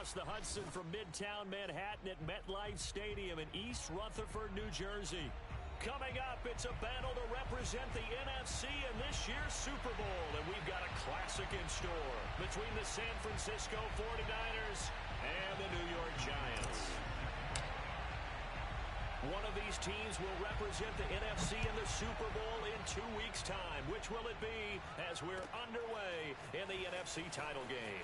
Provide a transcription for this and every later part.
across the Hudson from Midtown Manhattan at MetLife Stadium in East Rutherford, New Jersey. Coming up, it's a battle to represent the NFC in this year's Super Bowl, and we've got a classic in store between the San Francisco 49ers and the New York Giants. One of these teams will represent the NFC in the Super Bowl in 2 weeks' time. Which will it be as we're underway in the NFC title game?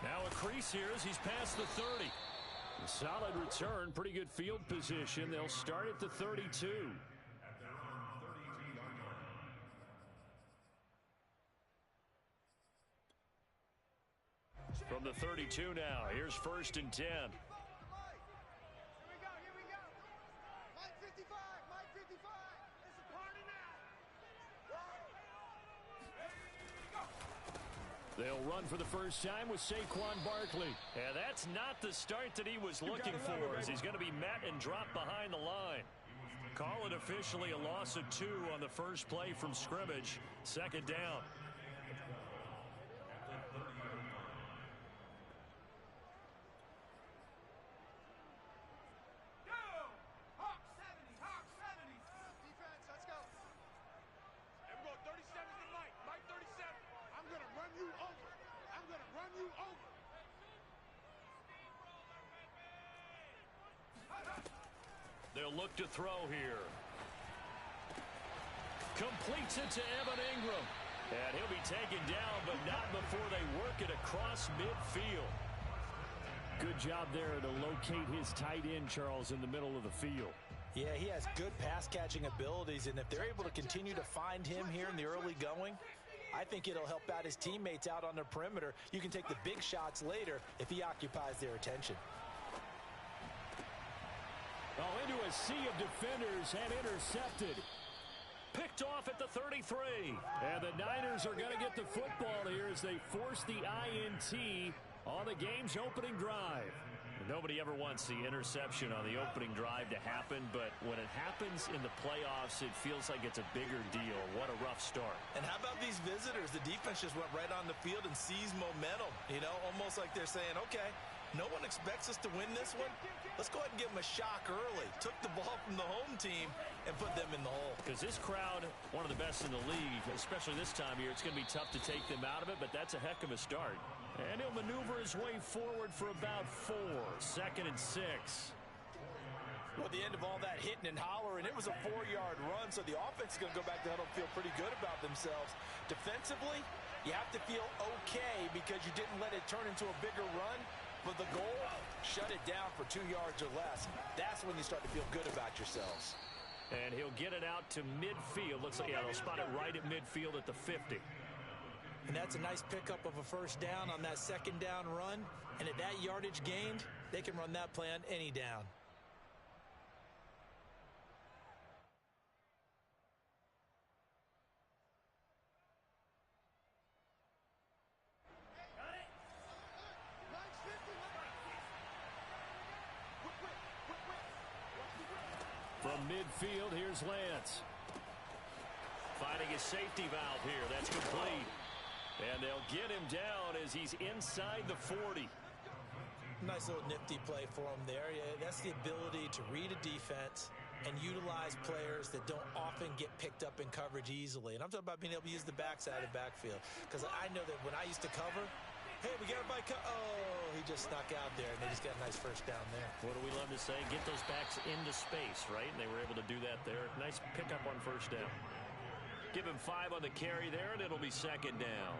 Now a crease here as he's past the 30. A solid return, pretty good field position. They'll start at the 32. From the 32 now, here's 1st and 10. They'll run for the first time with Saquon Barkley. And that's not the start that he was looking for, as he's going to be met and dropped behind the line. Call it officially a loss of 2 on the first play from scrimmage. 2nd down. They'll look to throw here. Completes it to Evan Ingram. And he'll be taken down, but not before they work it across midfield. Good job there to locate his tight end, Charles, in the middle of the field. Yeah, he has good pass-catching abilities, and if they're able to continue to find him here in the early going, I think it'll help out his teammates out on the perimeter. You can take the big shots later if he occupies their attention. Oh, into a sea of defenders and intercepted. Picked off at the 33. And the Niners are going to get the football here as they force the INT on the game's opening drive. Nobody ever wants the interception on the opening drive to happen, but when it happens in the playoffs, it feels like it's a bigger deal. What a rough start. And how about these visitors? The defense just went right on the field and seized momentum. You know, almost like they're saying, okay, no one expects us to win this one. Let's go ahead and give them a shock early. Took the ball from the home team and put them in the hole. Because this crowd, one of the best in the league, especially this time of year, it's going to be tough to take them out of it, but that's a heck of a start. And he'll maneuver his way forward for about 4. 2nd and 6. Well, at the end of all that hitting and hollering, it was a 4-yard run, so the offense is going to go back to huddle and feel pretty good about themselves. Defensively, you have to feel okay because you didn't let it turn into a bigger run. But the goal, shut it down for 2 yards or less. That's when you start to feel good about yourselves. And he'll get it out to midfield. Looks like, yeah, they'll spot it right at midfield at the 50. And that's a nice pickup of a first down on that 2nd down run. And at that yardage gained, they can run that play on any down. From midfield, here's Lance. Finding his safety valve here. That's complete. And they'll get him down as he's inside the 40. Nice little nifty play for him there. Yeah, that's the ability to read a defense and utilize players that don't often get picked up in coverage easily. And I'm talking about being able to use the backside of the backfield. Because I know that when I used to cover, hey, we got everybody. Oh, he just snuck out there, and they just got a nice first down there. What do we love to say? Get those backs into space, right? And they were able to do that there. Nice pickup on first down. Give him 5 on the carry there, and it'll be 2nd down.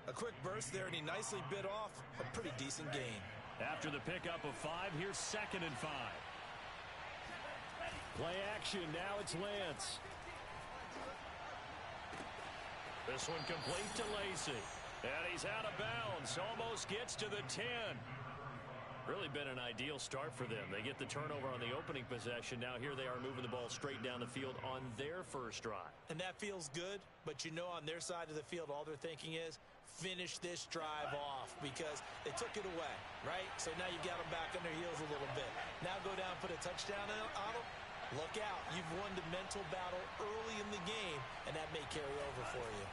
A quick burst there, and he nicely bit off a pretty decent gain. After the pickup of 5, here's 2nd and 5. Play action. Now it's Lance. This one complete to Lacy. And he's out of bounds. Almost gets to the 10. Really been an ideal start for them. They get the turnover on the opening possession. Now here they are moving the ball straight down the field on their first drive. And that feels good, but you know on their side of the field all they're thinking is finish this drive off because they took it away, right? So now you got them back on their heels a little bit. Now go down and put a touchdown on them. Look out. You've won the mental battle early in the game, and that may carry over for you.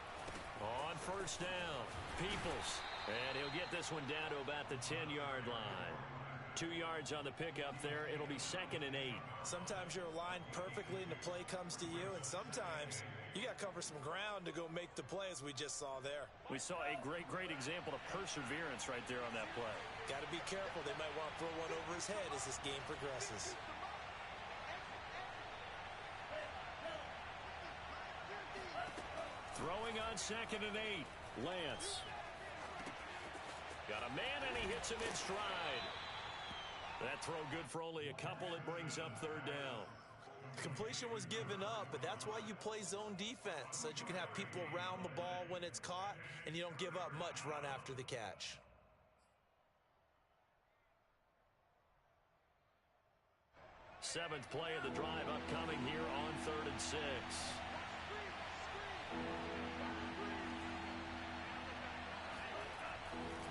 On first down, Peoples And he'll get this one down to about the 10-yard line. 2 yards on the pickup there. It'll be 2nd and 8. Sometimes you're aligned perfectly and the play comes to you, and sometimes you got to cover some ground to go make the play, as we just saw there. We saw a great example of perseverance right there on that play. Got to be careful. They might want to throw one over his head as this game progresses. Throwing on 2nd and 8. Lance. Got a man, and he hits him in stride. That throw good for only a couple. It brings up 3rd down. Completion was given up, but that's why you play zone defense, so that you can have people around the ball when it's caught, and you don't give up much run after the catch. Seventh play of the drive upcoming here on 3rd and 6.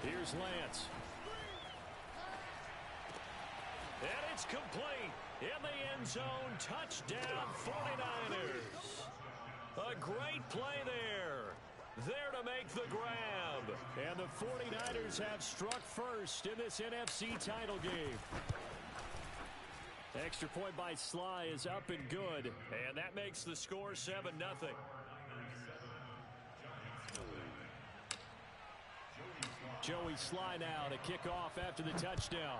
Here's Lance. And it's complete. In the end zone, touchdown 49ers. A great play there. There to make the grab. And the 49ers have struck first in this NFC title game. Extra point by Sly is up and good. And that makes the score 7-0. Joey Sly now to kick off after the touchdown.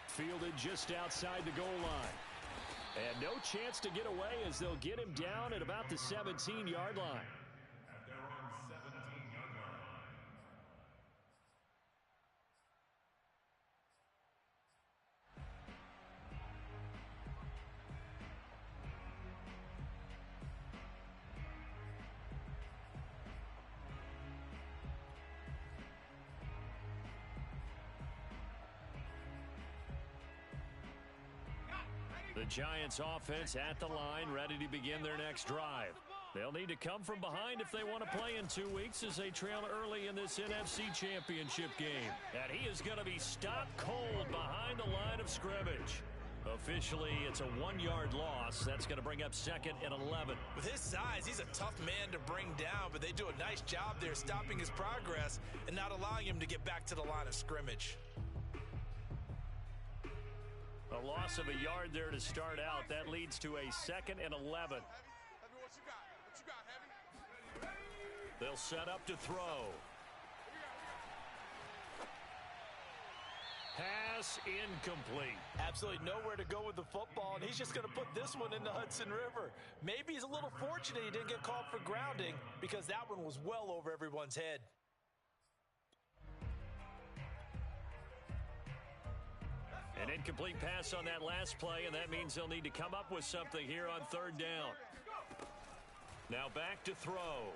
Fielded just outside the goal line. And no chance to get away as they'll get him down at about the 17-yard line. The Giants offense at the line, ready to begin their next drive. They'll need to come from behind if they want to play in 2 weeks as they trail early in this NFC Championship game. And he is going to be stopped cold behind the line of scrimmage. Officially, it's a 1-yard loss. That's going to bring up 2nd and 11. With his size, he's a tough man to bring down, but they do a nice job there stopping his progress and not allowing him to get back to the line of scrimmage. A loss of a yard there to start out. That leads to a 2nd and 11. They'll set up to throw. Pass incomplete. Absolutely nowhere to go with the football, and he's just going to put this one in the Hudson River. Maybe he's a little fortunate he didn't get called for grounding, because that one was well over everyone's head. An incomplete pass on that last play, and that means they'll need to come up with something here on 3rd down. Now back to throw.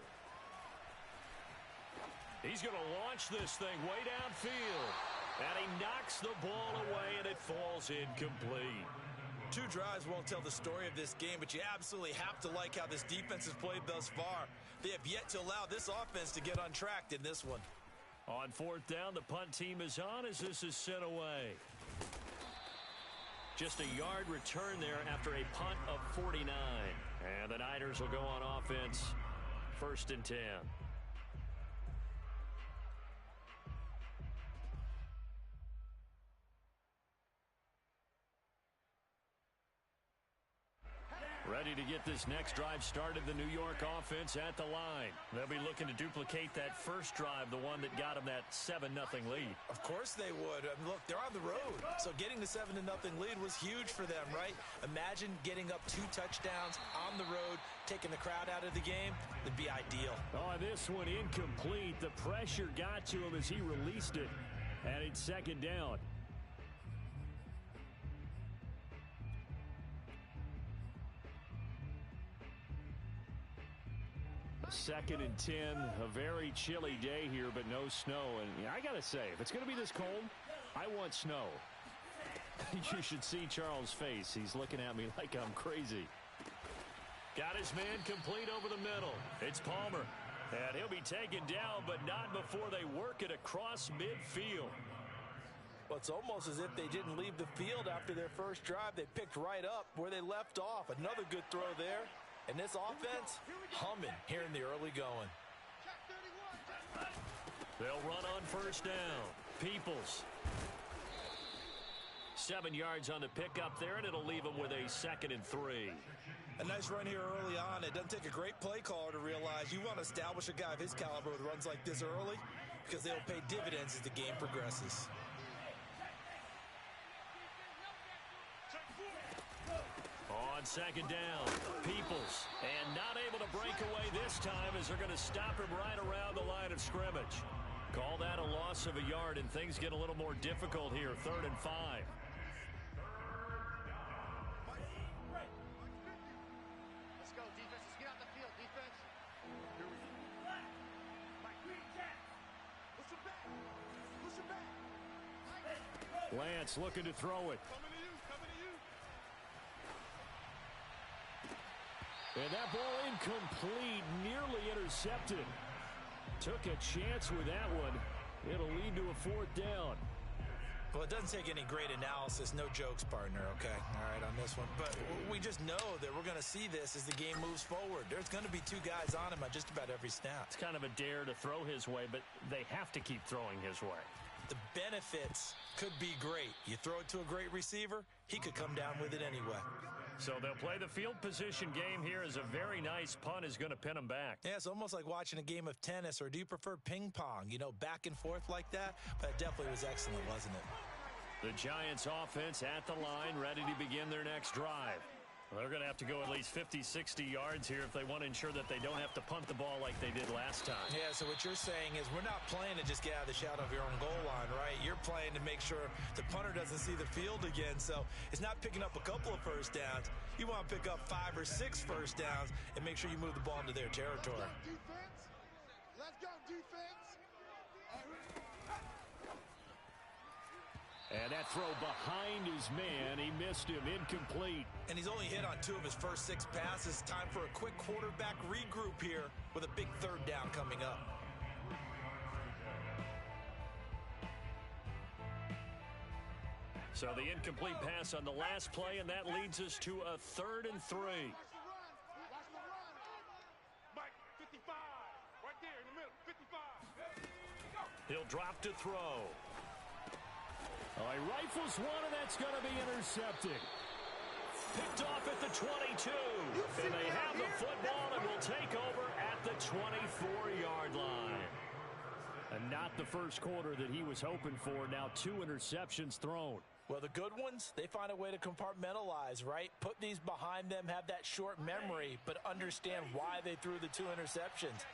He's going to launch this thing way downfield. And he knocks the ball away, and it falls incomplete. 2 drives won't tell the story of this game, but you absolutely have to like how this defense has played thus far. They have yet to allow this offense to get untracked in this one. On 4th down, the punt team is on as this is sent away. Just a yard return there after a punt of 49. And the Niners will go on offense, 1st and 10. Ready to get this next drive started, the New York offense at the line. They'll be looking to duplicate that first drive, the one that got them that 7-0 lead. Of course they would. I mean, look, they're on the road. So getting the 7-0 lead was huge for them, right? Imagine getting up 2 touchdowns on the road, taking the crowd out of the game. It'd be ideal. Oh, this one incomplete. The pressure got to him as he released it. And it's 2nd down. Second and 10, a very chilly day here, but no snow. And I got to say, if it's going to be this cold, I want snow. You should see Charles' face. He's looking at me like I'm crazy. Got his man complete over the middle. It's Palmer. And he'll be taken down, but not before they work it across midfield. Well, it's almost as if they didn't leave the field after their first drive. They picked right up where they left off. Another good throw there. And this offense, humming here in the early going. They'll run on first down. Peoples. 7 yards on the pickup there, and it'll leave them with a 2nd and 3. A nice run here early on. It doesn't take a great play caller to realize you want to establish a guy of his caliber with runs like this early because they'll pay dividends as the game progresses. On 2nd down, Peoples. And not able to break away this time as they're going to stop him right around the line of scrimmage. Call that a loss of a yard, and things get a little more difficult here. 3rd and 5. Let's go, defense. Let's get out the field, defense. Here we go. Push him back. Push him back. Lance looking to throw it. Coming to you. Coming to you. And that ball incomplete, nearly intercepted. Took a chance with that one. It'll lead to a 4th down. Well, it doesn't take any great analysis. No jokes, partner, okay? All right, on this one. But we just know that we're going to see this as the game moves forward. There's going to be 2 guys on him at just about every snap. It's kind of a dare to throw his way, but they have to keep throwing his way. The benefits could be great. You throw it to a great receiver, he could come down with it anyway. So they'll play the field position game here as a very nice punt is going to pin them back. Yeah, it's almost like watching a game of tennis, or do you prefer ping pong? You know, back and forth like that? But it definitely was excellent, wasn't it? The Giants offense at the line, ready to begin their next drive. Well, they're going to have to go at least 50, 60 yards here if they want to ensure that they don't have to punt the ball like they did last time. Yeah, so what you're saying is we're not playing to just get out of the shadow of your own goal line, right? You're playing to make sure the punter doesn't see the field again. So it's not picking up a couple of first downs. You want to pick up 5 or 6 first downs and make sure you move the ball into their territory. Let's go, defense. And that throw behind his man. He missed him. Incomplete. And he's only hit on 2 of his first 6 passes. Time for a quick quarterback regroup here with a big 3rd down coming up. So the incomplete pass on the last play, and that leads us to a 3rd and 3. Watch the run. Mike, 55. Right there in the middle. 55. He'll drop to throw. He rifles one, and that's going to be intercepted. Picked off at the 22. And they have the football and will take over at the 24-yard line. And not the first quarter that he was hoping for. Now 2 interceptions thrown. Well, the good ones, they find a way to compartmentalize, right? Put these behind them, have that short memory, but understand why they threw the 2 interceptions.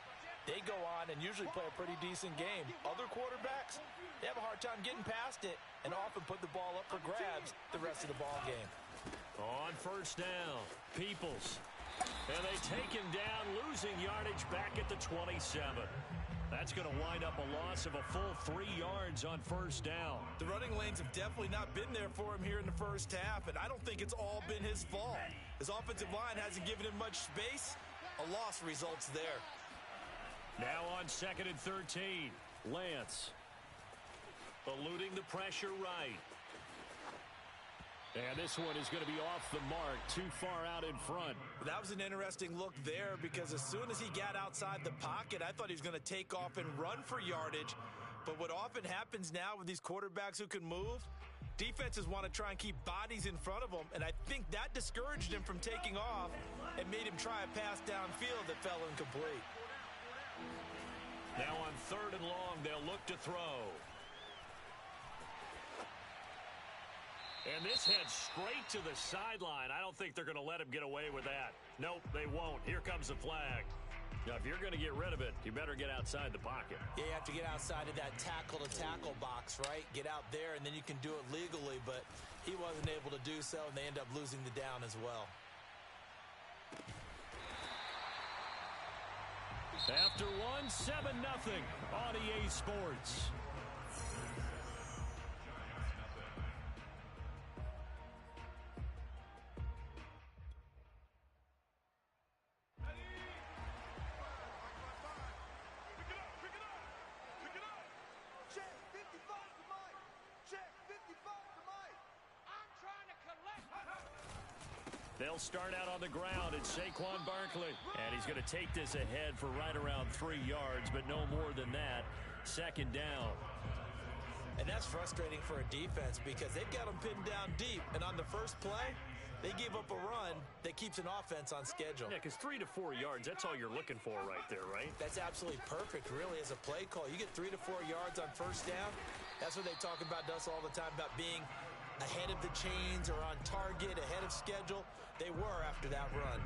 They go on and usually play a pretty decent game. Other quarterbacks, they have a hard time getting past it and often put the ball up for grabs the rest of the ball game. On first down, Peoples. And they take him down, losing yardage back at the 27. That's going to wind up a loss of a full 3 yards on first down. The running lanes have definitely not been there for him here in the first half, and I don't think it's all been his fault. His offensive line hasn't given him much space. A loss results there. Now on 2nd and 13, Lance. Eluding the pressure right. And this one is going to be off the mark, too far out in front. That was an interesting look there because as soon as he got outside the pocket, I thought he was going to take off and run for yardage. But what often happens now with these quarterbacks who can move, defenses want to try and keep bodies in front of them, and I think that discouraged him from taking off and made him try a pass downfield that fell incomplete. Now on 3rd and long, they'll look to throw. And this heads straight to the sideline. I don't think they're going to let him get away with that. Nope, they won't. Here comes the flag. Now, if you're going to get rid of it, you better get outside the pocket. Yeah, you have to get outside of that tackle-to-tackle box, right? Get out there, and then you can do it legally, but he wasn't able to do so, and they end up losing the down as well. After one, 7-0 on EA Sports. They'll start out on the ground. It's Saquon Barkley. And he's going to take this ahead for right around 3 yards, but no more than that. Second down. And that's frustrating for a defense because they've got them pinned down deep. And on the first play, they gave up a run that keeps an offense on schedule. Yeah, because 3 to 4 yards, that's all you're looking for right there, right? That's absolutely perfect, really, as a play call. You get 3 to 4 yards on first down. That's what they talk about us all the time, about being ahead of the chains or on target, ahead of schedule. They were after that run.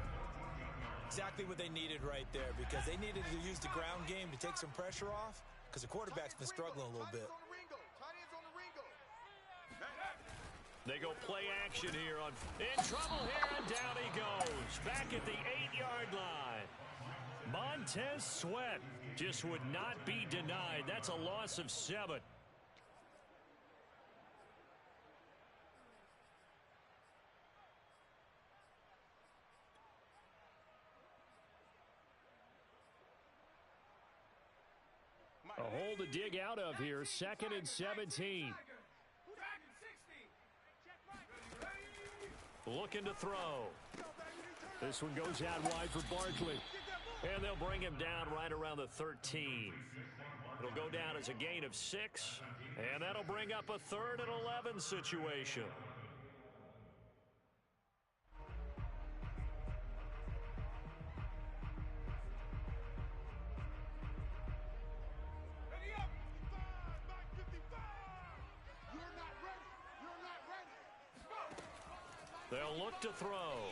Exactly what they needed right there, because they needed to use the ground game to take some pressure off, because the quarterback's been struggling a little bit. They go play action here on in trouble here, and down he goes. Back at the 8-yard line. Montez Sweat just would not be denied. That's a loss of 7. A hole to dig out of here. 2nd and 17. Looking to throw. This one goes out wide for Barkley. And they'll bring him down right around the 13. It'll go down as a gain of 6. And that'll bring up a 3rd and 11 situation. They'll look to throw.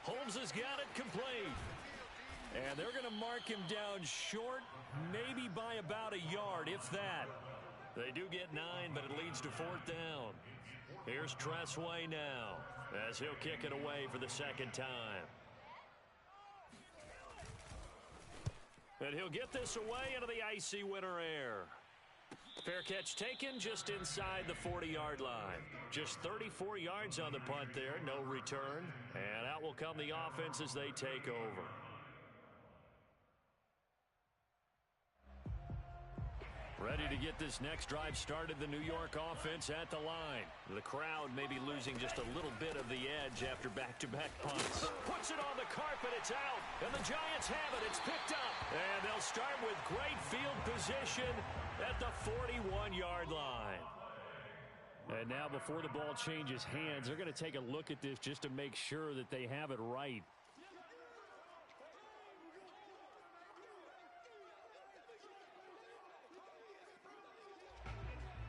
Holmes has got it complete. And they're going to mark him down short, maybe by about a yard, if that. They do get 9, but it leads to 4th down. Here's Tressway now, as he'll kick it away for the 2nd time. And he'll get this away into the icy winter air. Fair catch taken just inside the 40-yard line. Just 34 yards on the punt there, no return. And out will come the offense as they take over. Ready to get this next drive started, the New York offense at the line. The crowd may be losing just a little bit of the edge after back-to-back punts. Puts it on the carpet, it's out, and the Giants have it, it's picked up. And they'll start with great field position at the 41-yard line. And now before the ball changes hands, they're going to take a look at this just to make sure that they have it right.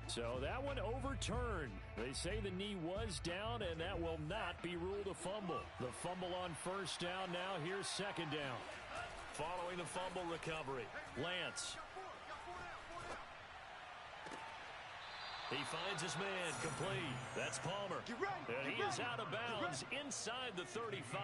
So that one overturned. They say the knee was down, and that will not be ruled a fumble. The fumble on first down now. Here's 2nd down. Following the fumble recovery, Lance. He finds his man complete. That's Palmer. And he is out of bounds inside the 35.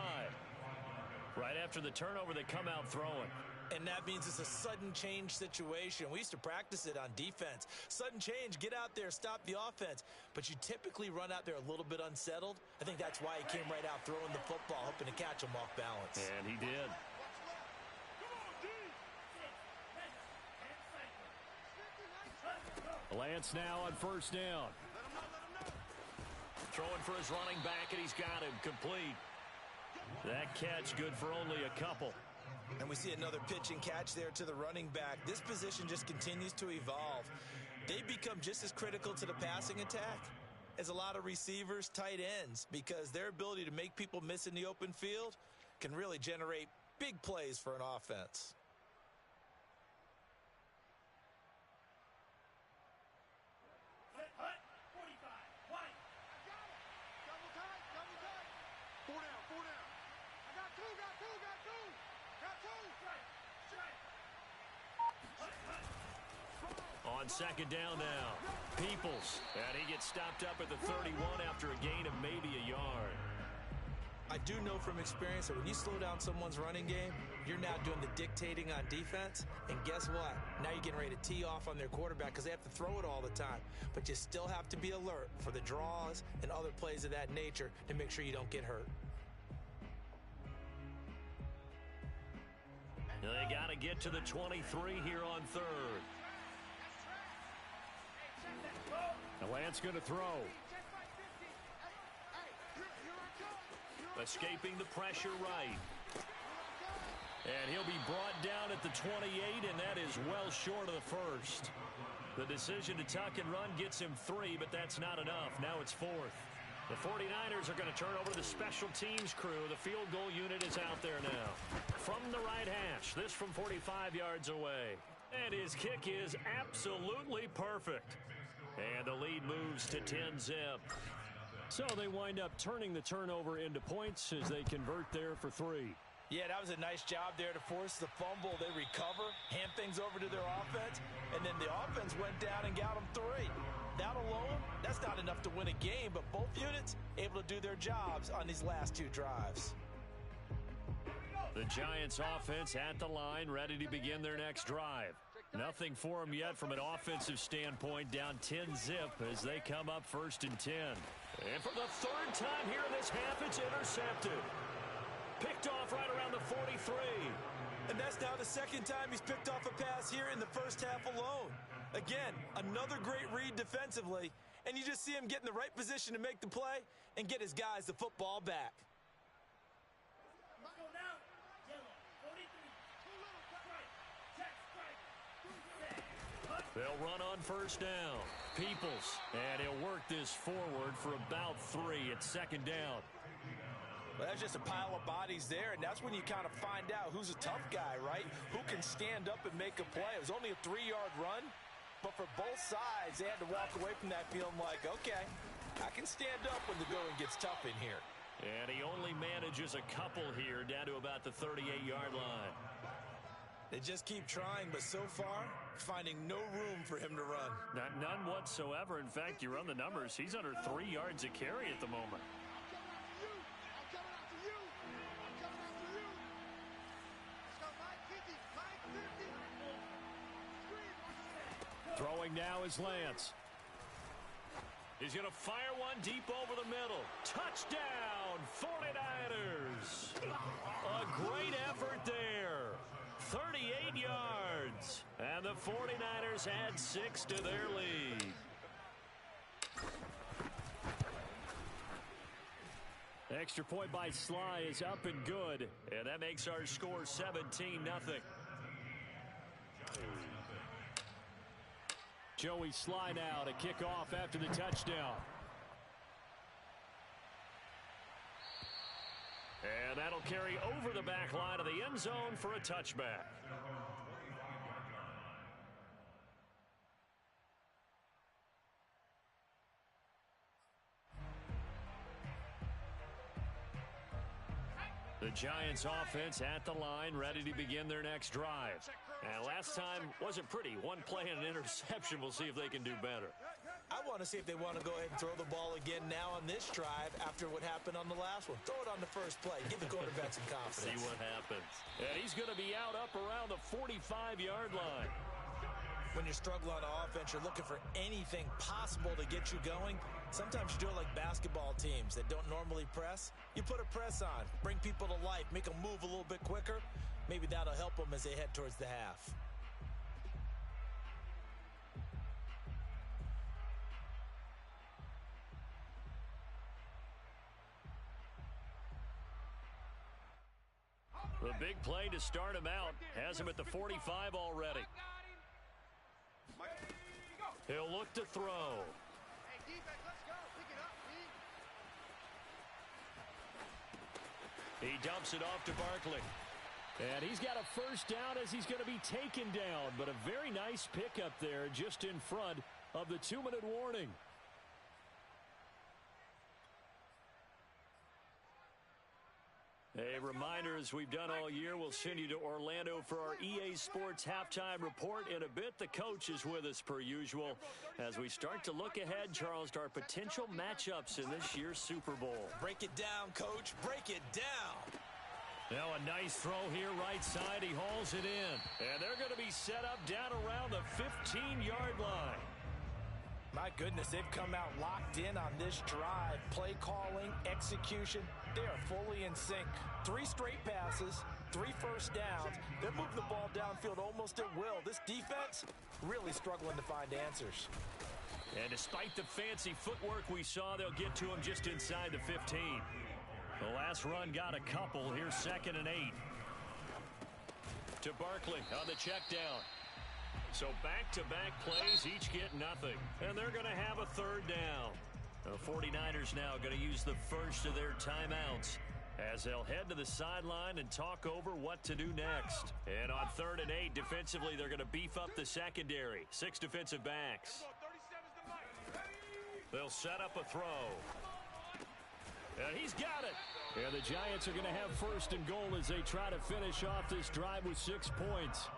Right after the turnover, they come out throwing. And that means it's a sudden change situation. We used to practice it on defense. Sudden change, get out there, stop the offense. But you typically run out there a little bit unsettled. I think that's why he came right out throwing the football, hoping to catch him off balance. And he did. Lance now on first down. Throwing for his running back, and he's got him complete. That catch good for only a couple. And we see another pitch and catch there to the running back. This position just continues to evolve. They become just as critical to the passing attack as a lot of receivers, tight ends, because their ability to make people miss in the open field can really generate big plays for an offense. On 2nd down now, Peoples, and he gets stopped up at the 31 after a gain of maybe a yard. I do know from experience that when you slow down someone's running game, you're now doing the dictating on defense, and guess what? Now you're getting ready to tee off on their quarterback because they have to throw it all the time. But you still have to be alert for the draws and other plays of that nature to make sure you don't get hurt. They got to get to the 23 here on 3rd. Lance going to throw. Escaping the pressure right. And he'll be brought down at the 28, and that is well short of the first. The decision to tuck and run gets him 3, but that's not enough. Now it's 4th. The 49ers are going to turn over to the special teams crew. The field goal unit is out there now. From the right hash, this from 45 yards away. And his kick is absolutely perfect. And the lead moves to 10-zip. So they wind up turning the turnover into points as they convert there for 3. Yeah, that was a nice job there to force the fumble. They recover, hand things over to their offense, and then the offense went down and got them 3. That alone, that's not enough to win a game, but both units able to do their jobs on these last 2 drives. The Giants offense at the line, ready to begin their next drive. Nothing for them yet from an offensive standpoint, down 10-zip as they come up 1st and 10. And for the 3rd time here in this half, it's intercepted. Picked off right around the 43. And that's now the 2nd time he's picked off a pass here in the first half alone. Again, another great read defensively, and you just see him get in the right position to make the play and get his guys the football back. They'll run on 1st down. Peoples, and he'll work this forward for about 3 at 2nd down. Well, that's just a pile of bodies there, and that's when you kind of find out who's a tough guy, right? Who can stand up and make a play. It was only a 3-yard run, but for both sides, they had to walk away from that feeling like, okay, I can stand up when the going gets tough in here. And he only manages a couple here down to about the 38-yard line. They just keep trying, but so far, finding no room for him to run. None whatsoever. In fact, you run the numbers, he's under 3 yards a carry at the moment. Throwing now is Lance. He's going to fire one deep over the middle. Touchdown, 49ers. A great effort there. 38 yards. And the 49ers add 6 to their lead. Extra point by Sly is up and good. And that makes our score 17-0. Joey Sly now to kick off after the touchdown. And that'll carry over the back line of the end zone for a touchback. The Giants offense at the line, ready to begin their next drive. And last time wasn't pretty. One play and an interception. We'll see if they can do better. I want to see if they want to go ahead and throw the ball again now on this drive after what happened on the last one. Throw it on the first play. Give the quarterback some confidence. See what happens. And he's going to be out up around the 45-yard line. When you're struggling on offense, you're looking for anything possible to get you going. Sometimes you do it like basketball teams that don't normally press. You put a press on, bring people to life, make them move a little bit quicker. Maybe that'll help them as they head towards the half. The big play to start him out has him at the 45 already. He'll look to throw. Hey, defense, let's go. Pick it up, D. He dumps it off to Barkley. And he's got a first down as he's going to be taken down. But a very nice pickup there just in front of the 2-minute warning. A reminder, as we've done all year, we'll send you to Orlando for our EA Sports halftime report. In a bit, the coach is with us per usual as we start to look ahead, Charles, to our potential matchups in this year's Super Bowl. Break it down, Coach. Break it down. Now a nice throw here right side. He hauls it in. And they're going to be set up down around the 15-yard line. My goodness, they've come out locked in on this drive. Play calling, execution, they are fully in sync. 3 straight passes, 3 first downs. They're moving the ball downfield almost at will. This defense really struggling to find answers. And despite the fancy footwork we saw, they'll get to him just inside the 15. The last run got a couple. Here's 2nd and 8. To Barkley on the check down. So back-to-back plays, each get nothing. And they're going to have a 3rd down. The 49ers now going to use the first of their timeouts as they'll head to the sideline and talk over what to do next. And on 3rd and 8, defensively, they're going to beef up the secondary. 6 defensive backs. They'll set up a throw. And he's got it. And the Giants are going to have 1st and goal as they try to finish off this drive with 6 points.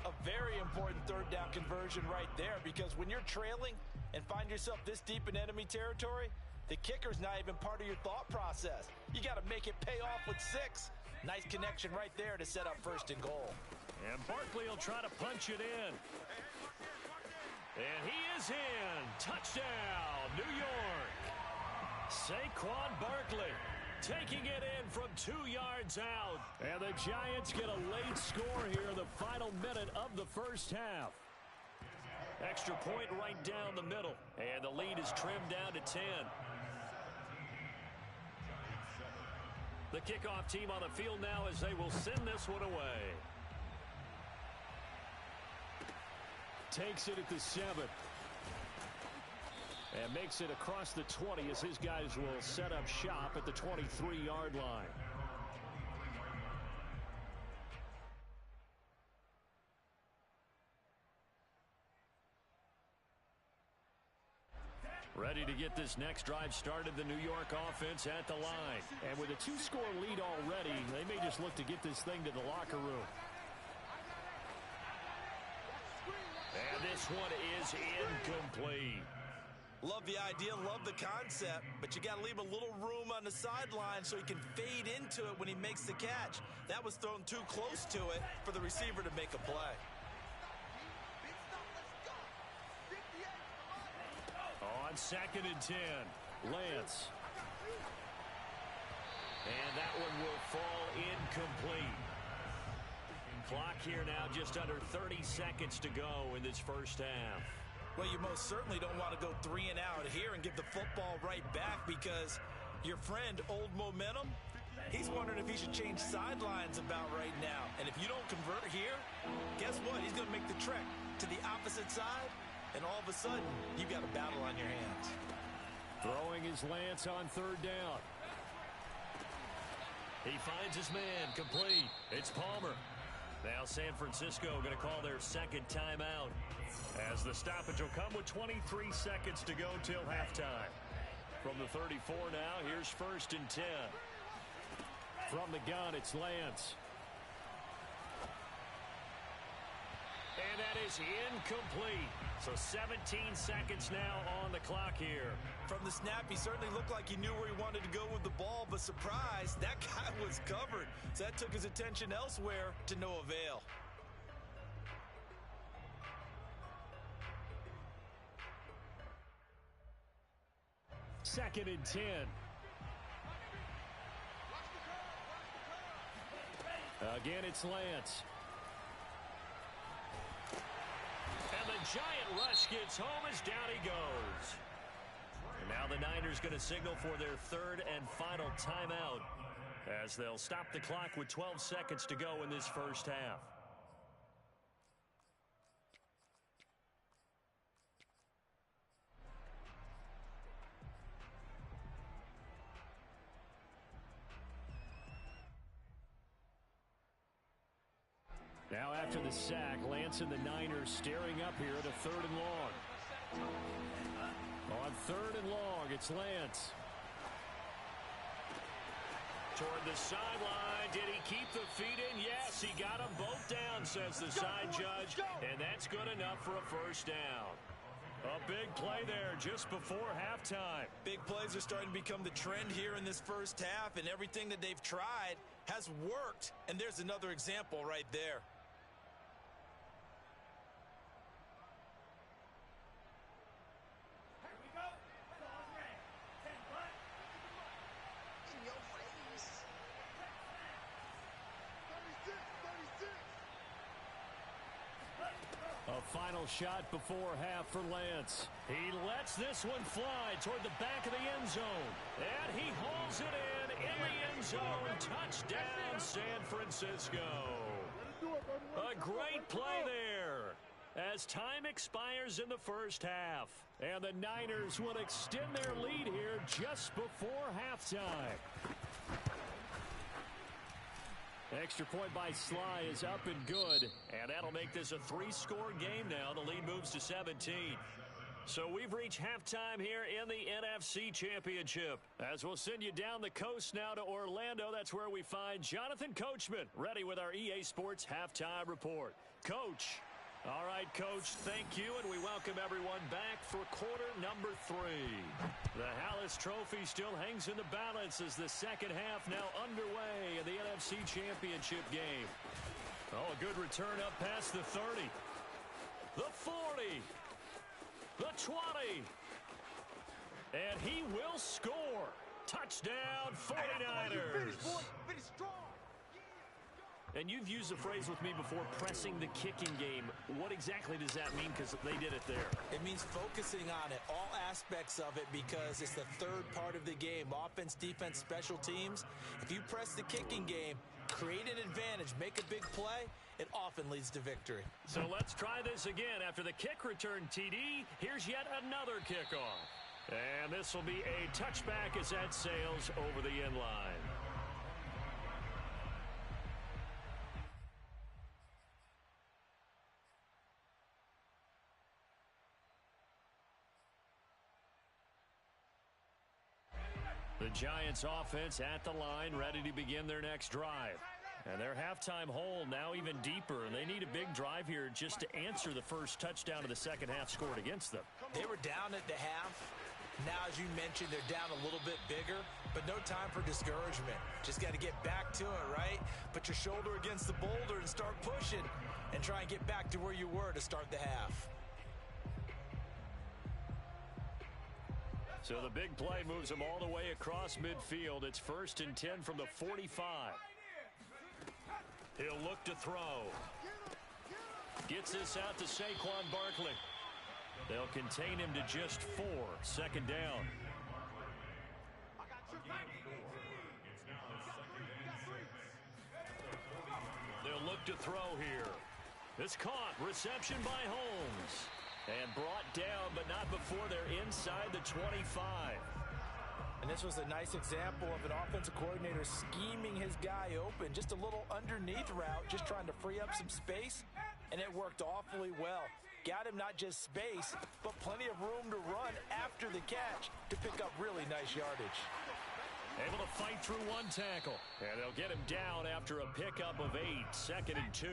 A very important 3rd down conversion right there, because when you're trailing and find yourself this deep in enemy territory, the kicker's not even part of your thought process. You got to make it pay off with 6. Nice connection right there to set up 1st and goal. And Barkley will try to punch it in. And he is in. Touchdown, New York. Saquon Barkley taking it in from 2 yards out. And the Giants get a late score here in the final minute of the first half. Extra point right down the middle. And the lead is trimmed down to 10. The kickoff team on the field now as they will send this one away. Takes it at the 7. And makes it across the 20 as his guys will set up shop at the 23-yard line. Ready to get this next drive started, the New York offense at the line. And with a 2-score lead already, they may just look to get this thing to the locker room. And this one is incomplete. Love the idea, love the concept, but you got to leave a little room on the sideline so he can fade into it when he makes the catch. That was thrown too close to it for the receiver to make a play. On 2nd and 10, Lance. And that one will fall incomplete. Clock here now just under 30 seconds to go in this first half. Well, you most certainly don't want to go 3 and out here and give the football right back, because your friend, Old Momentum, he's wondering if he should change sidelines about right now. And if you don't convert here, guess what? He's going to make the trek to the opposite side, and all of a sudden, you've got a battle on your hands. Throwing his Lance on 3rd down. He finds his man, complete. It's Palmer. Now San Francisco going to call their 2nd timeout, as the stoppage will come with 23 seconds to go till halftime. From the 34 now, here's 1st and 10. From the gun, it's Lance. And that is incomplete. So 17 seconds now on the clock here. From the snap, he certainly looked like he knew where he wanted to go with the ball, but surprise, that guy was covered. So that took his attention elsewhere to no avail. Second and 10. Again, it's Lance. And the giant rush gets home as down he goes. And now the Niners going to signal for their 3rd and final timeout, as they'll stop the clock with 12 seconds to go in this first half. Now after the sack, Lance and the Niners staring up here at a 3rd and long. On 3rd and long, it's Lance. Toward the sideline. Did he keep the feet in? Yes, he got them both down, says the side judge. And that's good enough for a 1st down. A big play there just before halftime. Big plays are starting to become the trend here in this first half, and everything that they've tried has worked. And there's another example right there. A final shot before half for Lance. He lets this one fly toward the back of the end zone. And he hauls it in the end zone. Touchdown, San Francisco. A great play there as time expires in the first half. And the Niners will extend their lead here just before halftime. Extra point by Sly is up and good. And that'll make this a 3-score game now. The lead moves to 17. So we've reached halftime here in the NFC Championship. As we'll send you down the coast now to Orlando. That's where we find Jonathan Coachman ready with our EA Sports Halftime Report. Coach. All right, Coach, thank you, and we welcome everyone back for quarter number 3. The Hallis Trophy still hangs in the balance as the second half now underway in the NFC Championship game. Oh, a good return up past the 30. The 40. The 20. And he will score. Touchdown, 49ers. Finish strong. And you've used the phrase with me before, pressing the kicking game. What exactly does that mean? Because they did it there. It means focusing on it, all aspects of it, because it's the third part of the game. Offense, defense, special teams. If you press the kicking game, create an advantage, make a big play, it often leads to victory. So let's try this again. After the kick return TD, here's yet another kickoff. And this will be a touchback as that sails over the end line. The Giants offense at the line, ready to begin their next drive. And their halftime hole now even deeper, and they need a big drive here just to answer the first touchdown of the second half scored against them. They were down at the half. Now, as you mentioned, they're down a little bit bigger, but no time for discouragement. Just got to get back to it, right? Put your shoulder against the boulder and start pushing and try and get back to where you were to start the half. So the big play moves them all the way across midfield. It's 1st and 10 from the 45. He'll look to throw. Gets this out to Saquon Barkley. They'll contain him to just 4. Second down. They'll look to throw here. It's caught. Reception by Holmes. And brought down, but not before they're inside the 25. And this was a nice example of an offensive coordinator scheming his guy open. Just a little underneath route, just trying to free up some space. And it worked awfully well. Got him not just space, but plenty of room to run after the catch to pick up really nice yardage. Able to fight through one tackle. And they'll get him down after a pickup of 8. 2nd and 2.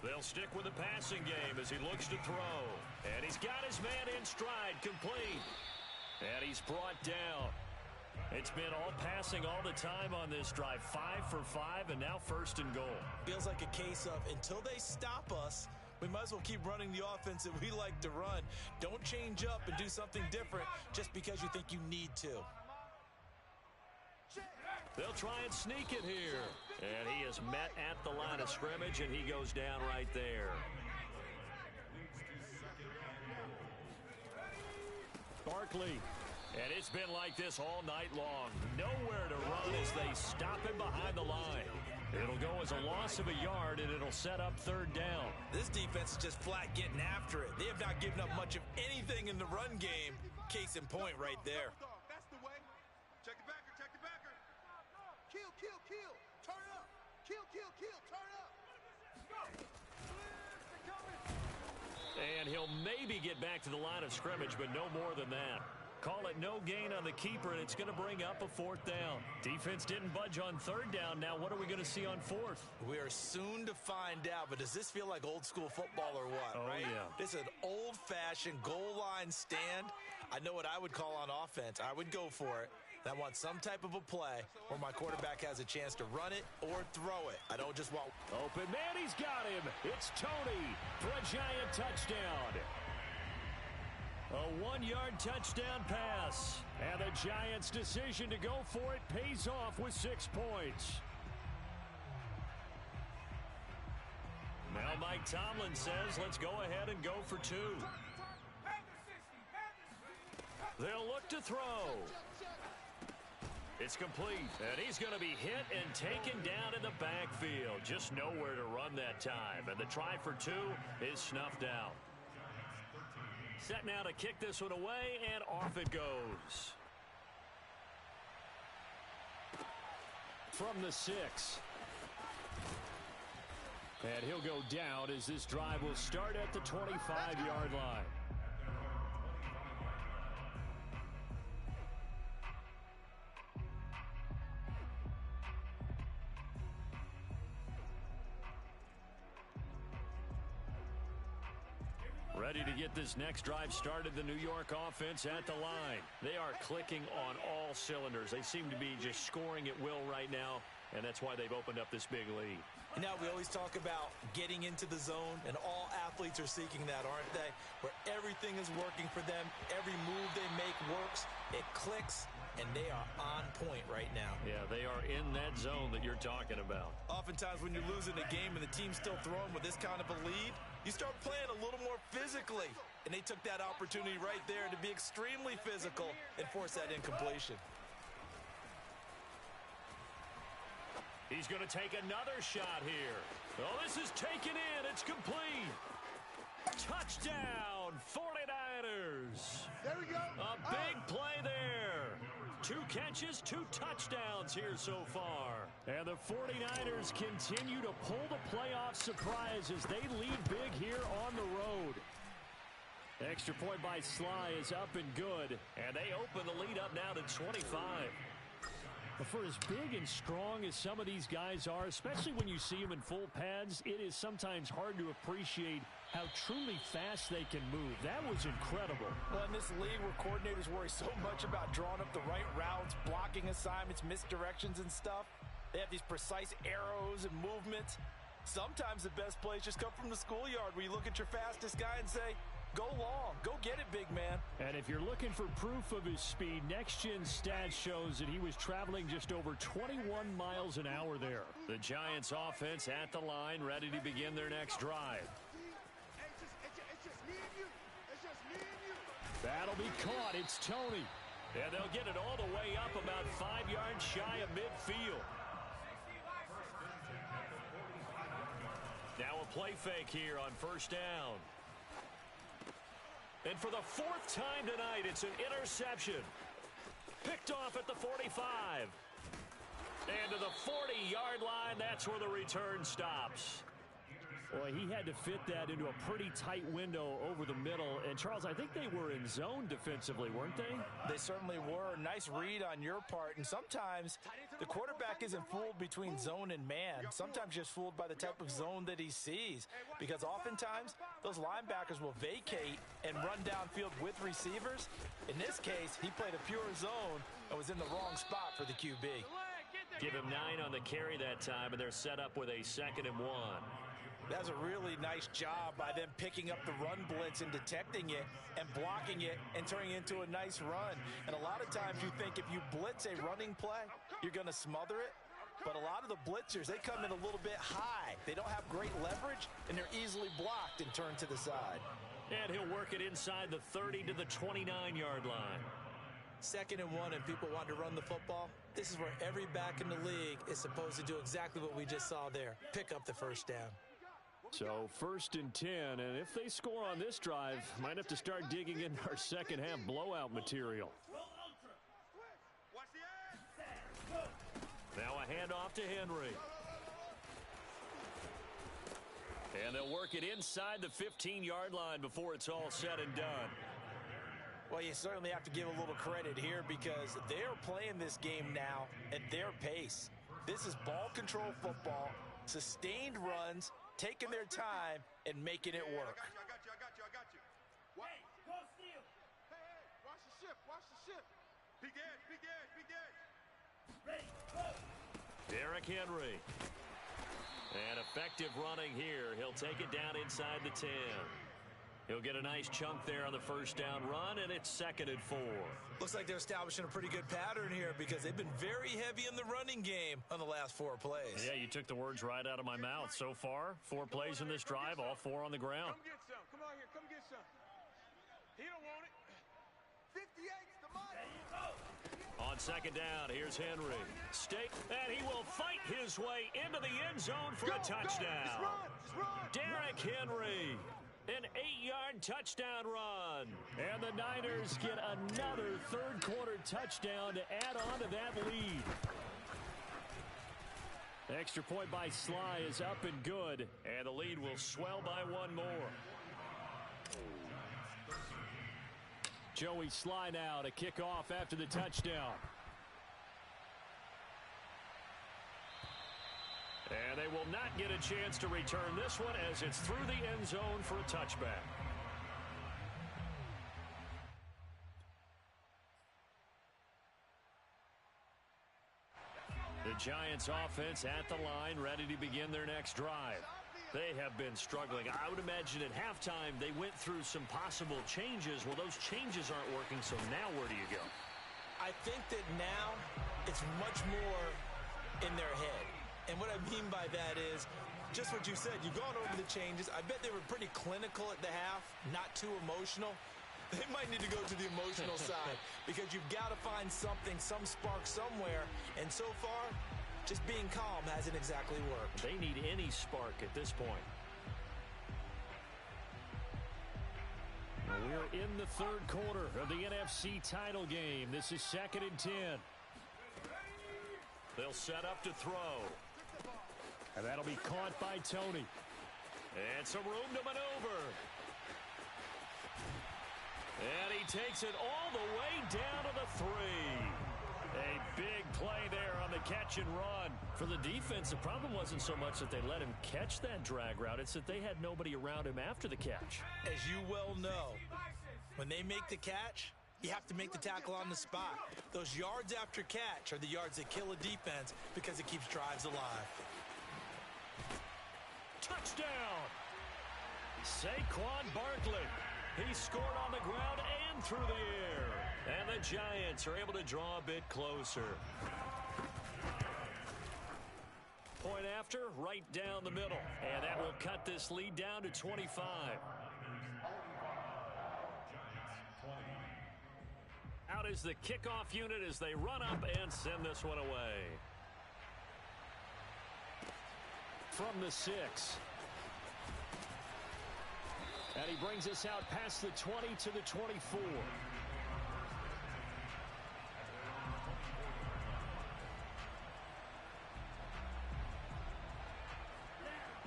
They'll stick with the passing game as he looks to throw. And he's got his man in stride, complete. And he's brought down. It's been all passing all the time on this drive. 5 for 5, and now 1st and goal. Feels like a case of until they stop us, we might as well keep running the offense that we like to run. Don't change up and do something different just because you think you need to. They'll try and sneak it here. And he is met at the line of scrimmage, and he goes down right there. Barkley. And it's been like this all night long. Nowhere to run as they stop him behind the line. It'll go as a loss of a yard, and it'll set up 3rd down. This defense is just flat getting after it. They have not given up much of anything in the run game. Case in point right there. That's the way. Check the backer, check the backer. Kill, kill, kill. Turn up. Kill, kill, kill. Turn up. And he'll maybe get back to the line of scrimmage, but no more than that. Call it no gain on the keeper, and it's going to bring up a 4th down. Defense didn't budge on 3rd down. Now what are we going to see on 4th? We are soon to find out, but does this feel like old school football or what? Oh, right? yeah. This is an old-fashioned goal line stand. I know what I would call on offense. I would go for it. And I want some type of a play where my quarterback has a chance to run it or throw it. I don't just want... Open man, he's got him. It's Tony for a Giant touchdown. A 1-yard touchdown pass. And the Giants' decision to go for it pays off with 6 points. Well, Mike Tomlin says let's go ahead and go for two. They'll look to throw. It's complete, and he's going to be hit and taken down in the backfield. Just nowhere to run that time, and the try for two is snuffed out. Set now to kick this one away, and off it goes. From the 6. And he'll go down as this drive will start at the 25-yard line. Ready to get this next drive started, the New York offense at the line. They are clicking on all cylinders. They seem to be just scoring at will right now, and that's why they've opened up this big lead. Now, we always talk about getting into the zone, and all athletes are seeking that, aren't they? Where everything is working for them, every move they make works, it clicks, and they are on point right now. Yeah, they are in that zone that you're talking about. Oftentimes when you're losing a game and the team's still throwing with this kind of a lead, you start playing a little more physically. And they took that opportunity right there to be extremely physical and force that incompletion. He's going to take another shot here. Oh, this is taken in. It's complete. Touchdown, 49ers. There we go. A big play there. 2 catches, 2 touchdowns here so far. And the 49ers continue to pull the playoff surprise as they lead big here on the road. Extra point by Sly is up and good. And they open the lead up now to 25. For as big and strong as some of these guys are, especially when you see them in full pads, it is sometimes hard to appreciate how truly fast they can move. That was incredible. Well, in this league where coordinators worry so much about drawing up the right routes, blocking assignments, misdirections and stuff, they have these precise arrows and movements. Sometimes the best plays just come from the schoolyard where you look at your fastest guy and say, go long. Go get it, big man. And if you're looking for proof of his speed, Next Gen Stats shows that he was traveling just over 21 miles an hour there. The Giants offense at the line, ready to begin their next drive. It's just me and you. It's just me and you. That'll be caught. It's Tony. And they'll get it all the way up about 5 yards shy of midfield. Now a play fake here on first down. And for the 4th time tonight, it's an interception. Picked off at the 45. And to the 40-yard line, that's where the return stops. Boy, he had to fit that into a pretty tight window over the middle. And, Charles, I think they were in zone defensively, weren't they? They certainly were. Nice read on your part. And sometimes the quarterback isn't fooled between zone and man. Sometimes just fooled by the type of zone that he sees. Because oftentimes, those linebackers will vacate and run downfield with receivers. In this case, he played a pure zone and was in the wrong spot for the QB. Give him 9 on the carry that time, and they're set up with a 2nd and 1. That's a really nice job by them picking up the run blitz and detecting it and blocking it and turning it into a nice run. And a lot of times you think if you blitz a running play, you're going to smother it. But a lot of the blitzers, they come in a little bit high. They don't have great leverage, and they're easily blocked and turned to the side. And he'll work it inside the 30 to the 29-yard line. 2nd and 1 and people want to run the football. This is where every back in the league is supposed to do exactly what we just saw there. Pick up the first down. So 1st and 10, and if they score on this drive, might have to start digging in our second half blowout material. Now a handoff to Henry. And they'll work it inside the 15-yard line before it's all said and done. Well, you certainly have to give a little credit here because they're playing this game now at their pace. This is ball control football, sustained runs, taking their time and making it work. I got you. Hey, go steal. Hey, watch the ship. Big edge. Derrick Henry. And effective running here. He'll take it down inside the 10. He'll get a nice chunk there on the first down run, and it's 2nd and 4. Looks like they're establishing a pretty good pattern here because they've been very heavy in the running game on the last 4 plays. Yeah, you took the words right out of my mouth. So far, 4 plays in this drive, all 4 on the ground. Come get some. Come on here. Come get some. He don't want it. 58's the money. On 2nd down, here's Henry. And he will fight his way into the end zone for a touchdown. Just run. Derrick Henry, an 8-yard touchdown run. And the Niners get another third-quarter touchdown to add on to that lead. The extra point by Sly is up and good, and the lead will swell by 1 more. Joey Sly now to kick off after the touchdown. And they will not get a chance to return this one as it's through the end zone for a touchback. The Giants offense at the line, ready to begin their next drive. They have been struggling. I would imagine at halftime they went through some possible changes. Well, those changes aren't working, so now where do you go? I think that now it's much more in their head. And what I mean by that is just what you said. You've gone over the changes. I bet they were pretty clinical at the half, not too emotional. They might need to go to the emotional side because you've got to find something, some spark somewhere. And so far, just being calm hasn't exactly worked. They need any spark at this point. We're in the third quarter of the NFC title game. This is 2nd and 10. They'll set up to throw. And that'll be caught by Tony. And some room to maneuver. And he takes it all the way down to the 3. A big play there on the catch and run. For the defense, the problem wasn't so much that they let him catch that drag route. It's that they had nobody around him after the catch. As you well know, when they make the catch, you have to make the tackle on the spot. Those yards after catch are the yards that kill a defense because it keeps drives alive. Touchdown! Saquon Barkley. He scored on the ground and through the air. And the Giants are able to draw a bit closer. Point after, right down the middle. And that will cut this lead down to 25. Out is the kickoff unit as they run up and send this one away. From the 6. And he brings us out past the 20 to the 24.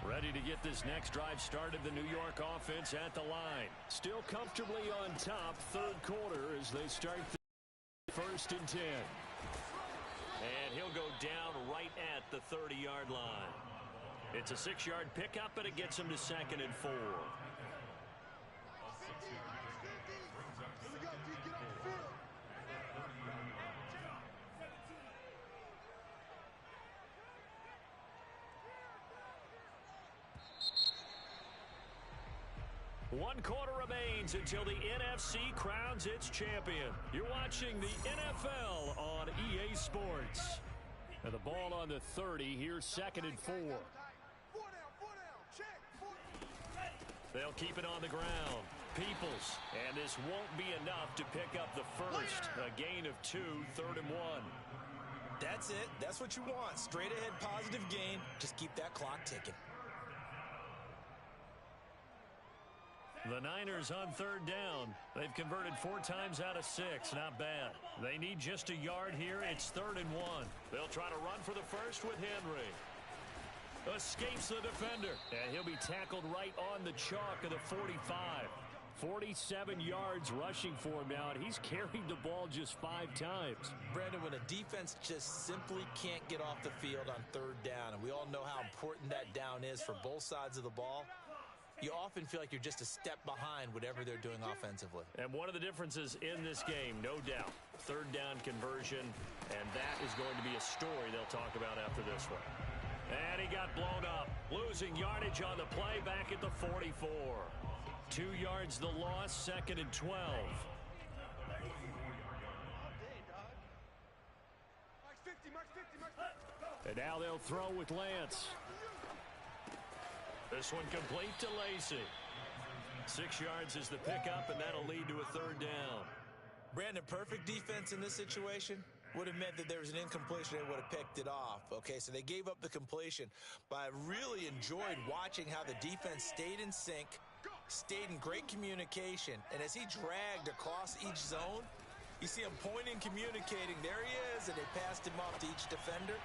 Ready to get this next drive started, the New York offense at the line. Still comfortably on top, third quarter as they start the 1st and 10. And he'll go down right at the 30-yard line. It's a 6-yard pickup, and it gets him to 2nd and 4. One quarter remains until the NFC crowns its champion. You're watching the NFL on EA Sports. And the ball on the 30, here's 2nd and 4. They'll keep it on the ground. Peoples, and this won't be enough to pick up the first. A gain of 2, 3rd and 1. That's it. That's what you want. Straight ahead positive gain. Just keep that clock ticking. The Niners on 3rd down. They've converted 4 times out of 6. Not bad. They need just a yard here. It's 3rd and 1. They'll try to run for the first with Henry. Escapes the defender. And he'll be tackled right on the chalk of the 45. 47 yards rushing for him now, and he's carried the ball just 5 times. Brandon, when a defense just simply can't get off the field on 3rd down, and we all know how important that down is for both sides of the ball, you often feel like you're just a step behind whatever they're doing offensively. And one of the differences in this game, no doubt, 3rd down conversion, and that is going to be a story they'll talk about after this one. And he got blown up, losing yardage on the play back at the 44. 2 yards the loss, 2nd and 12. And now they'll throw with Lance. This one complete to Lacy. 6 yards is the pickup, and that'll lead to a 3rd down. Brandon, perfect defense in this situation would have meant that there was an incompletion. They would have picked it off. Okay, so they gave up the completion. But I really enjoyed watching how the defense stayed in sync, stayed in great communication. And as he dragged across each zone, you see him pointing, communicating. There he is, and they passed him off to each defender.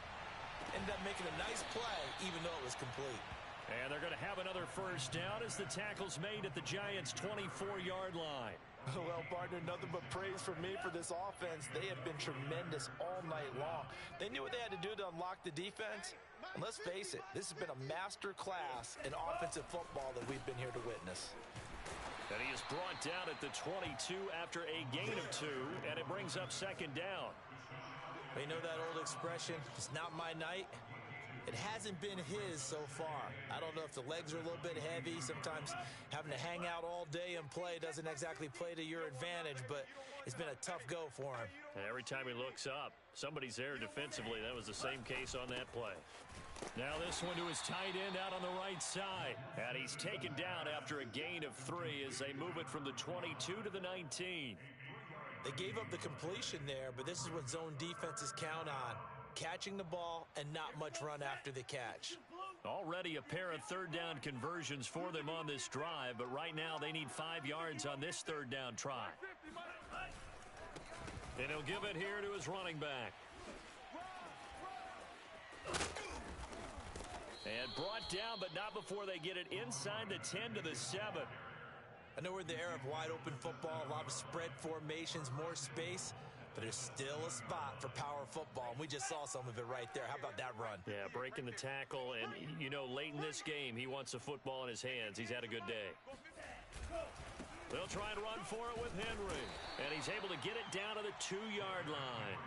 Ended up making a nice play, even though it was complete. And they're going to have another 1st down as the tackle's made at the Giants' 24-yard line. Well, partner, nothing but praise from me for this offense. They have been tremendous all night long. They knew what they had to do to unlock the defense. And let's face it, this has been a master class in offensive football that we've been here to witness. And he is brought down at the 22 after a gain of 2, and it brings up 2nd down. You know that old expression, it's not my night? It hasn't been his so far. I don't know if the legs are a little bit heavy. Sometimes having to hang out all day and play doesn't exactly play to your advantage, but it's been a tough go for him. And every time he looks up, somebody's there defensively. That was the same case on that play. Now this one to his tight end out on the right side. And he's taken down after a gain of 3 as they move it from the 22 to the 19. They gave up the completion there, but this is what zone defenses count on. Catching the ball and not much run after the catch. Already a pair of 3rd down conversions for them on this drive, but right now they need 5 yards on this 3rd down try. And he'll give it here to his running back. And brought down, but not before they get it inside the 10 to the 7. I know we're in the era of wide-open football, a lot of spread formations, more space, but there's still a spot for power football, and we just saw some of it right there. How about that run? Yeah, breaking the tackle, and, you know, late in this game, he wants the football in his hands. He's had a good day. They'll try and run for it with Henry, and he's able to get it down to the 2-yard line.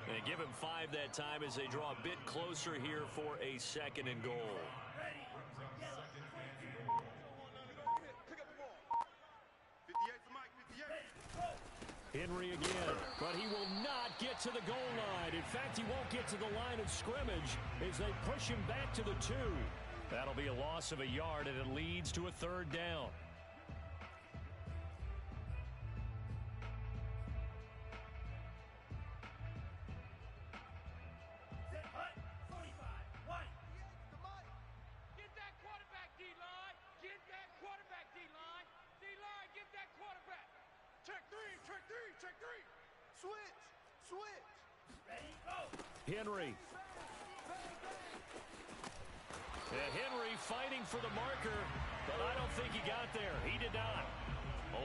And give him 5 that time as they draw a bit closer here for a 2nd and goal. Henry again, but he will not get to the goal line. In fact, he won't get to the line of scrimmage as they push him back to the 2. That'll be a loss of a yard, and it leads to a 3rd down. Henry. And Henry fighting for the marker, but I don't think he got there. He did not.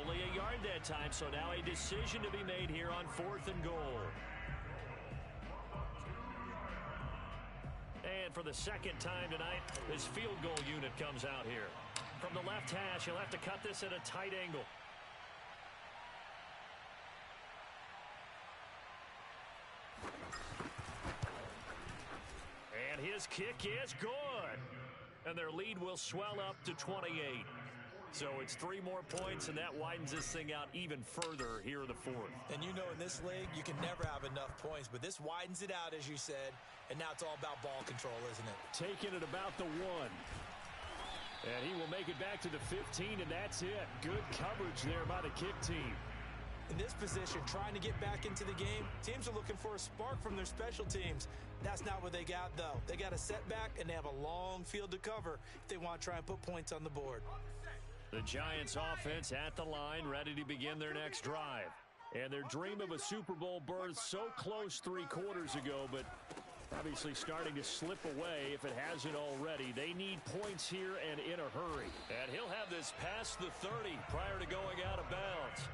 Only a yard that time, so now a decision to be made here on 4th and goal. And for the 2nd time tonight, this field goal unit comes out here. From the left hash, he'll have to cut this at a tight angle. His kick is good. And their lead will swell up to 28. So it's 3 more points, and that widens this thing out even further here in the 4th. And you know, in this league, you can never have enough points, but this widens it out, as you said, and now it's all about ball control, isn't it? Taking it about the 1. And he will make it back to the 15, and that's it. Good coverage there by the kick team. In this position, trying to get back into the game, teams are looking for a spark from their special teams. That's not what they got, though. They got a setback, and they have a long field to cover if they want to try and put points on the board. The Giants offense at the line, ready to begin their next drive. And their dream of a Super Bowl berth so close 3 quarters ago, but obviously starting to slip away if it hasn't already. They need points here and in a hurry. And he'll have this past the 30 prior to going out of bounds.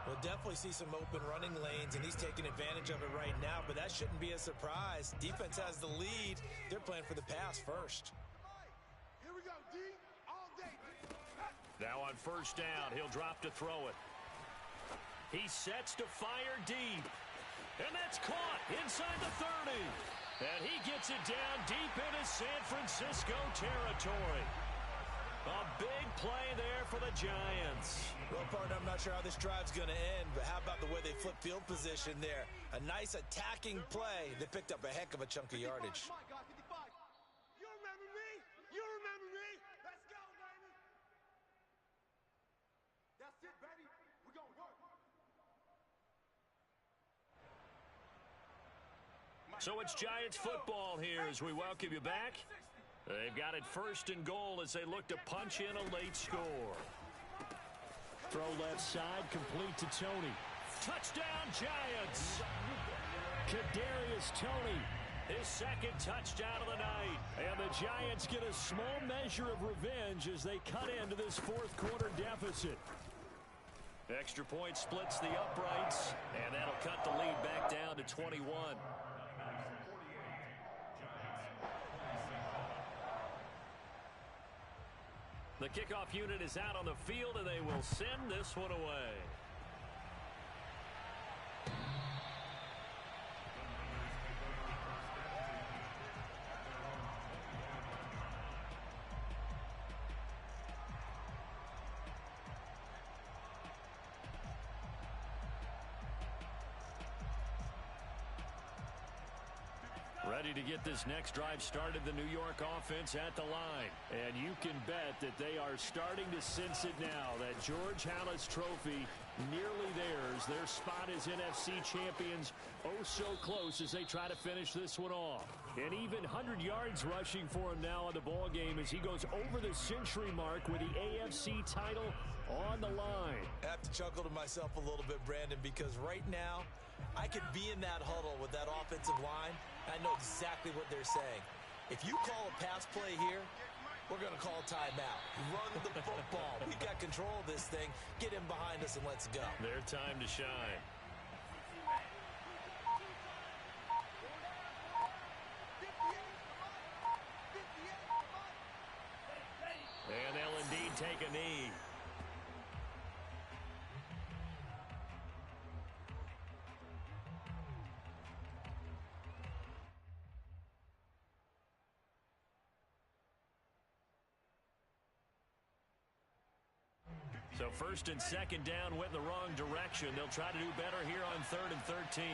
We'll definitely see some open running lanes, and he's taking advantage of it right now, but that shouldn't be a surprise. Defense has the lead. They're playing for the pass first. Here we go, D. All day. Now on 1st down, he'll drop to throw it. He sets to fire deep. And that's caught inside the 30. And he gets it down deep into San Francisco territory. A big play there for the Giants. Well, partner, I'm not sure how this drive's going to end, but how about the way they flip field position there? A nice attacking play. They picked up a heck of a chunk of yardage. You remember me? You remember me? Let's go, baby. That's it, baby. We're going to work. So it's Giants football here as we welcome you back. They've got it 1st and goal as they look to punch in a late score. Throw left side, complete to Tony. Touchdown, Giants! Kadarius Toney, his 2nd touchdown of the night. And the Giants get a small measure of revenge as they cut into this 4th quarter deficit. Extra point splits the uprights, and that'll cut the lead back down to 21. The kickoff unit is out on the field, and they will send this one away. Ready to get this next drive started, the New York offense at the line. And you can bet that they are starting to sense it now. That George Halas trophy nearly theirs. Their spot as NFC champions oh so close as they try to finish this one off. And even 100 yards rushing for him now in the ball game as he goes over the century mark with the AFC title on the line. I have to chuckle to myself a little bit, Brandon, because right now I could be in that huddle with that offensive line. I know exactly what they're saying. If you call a pass play here, we're going to call a timeout. Run the football. We got control of this thing. Get him behind us and let's go. Their time to shine. And they'll indeed take a knee. So 1st and 2nd down went in the wrong direction. They'll try to do better here on 3rd and 13.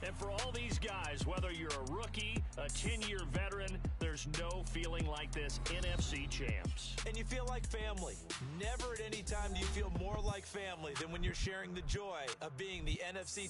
And for all these guys, whether you're a rookie, a 10-year veteran, there's no feeling like this NFC champs. And you feel like family. Never at any time do you feel more like family than when you're sharing the joy of being the NFC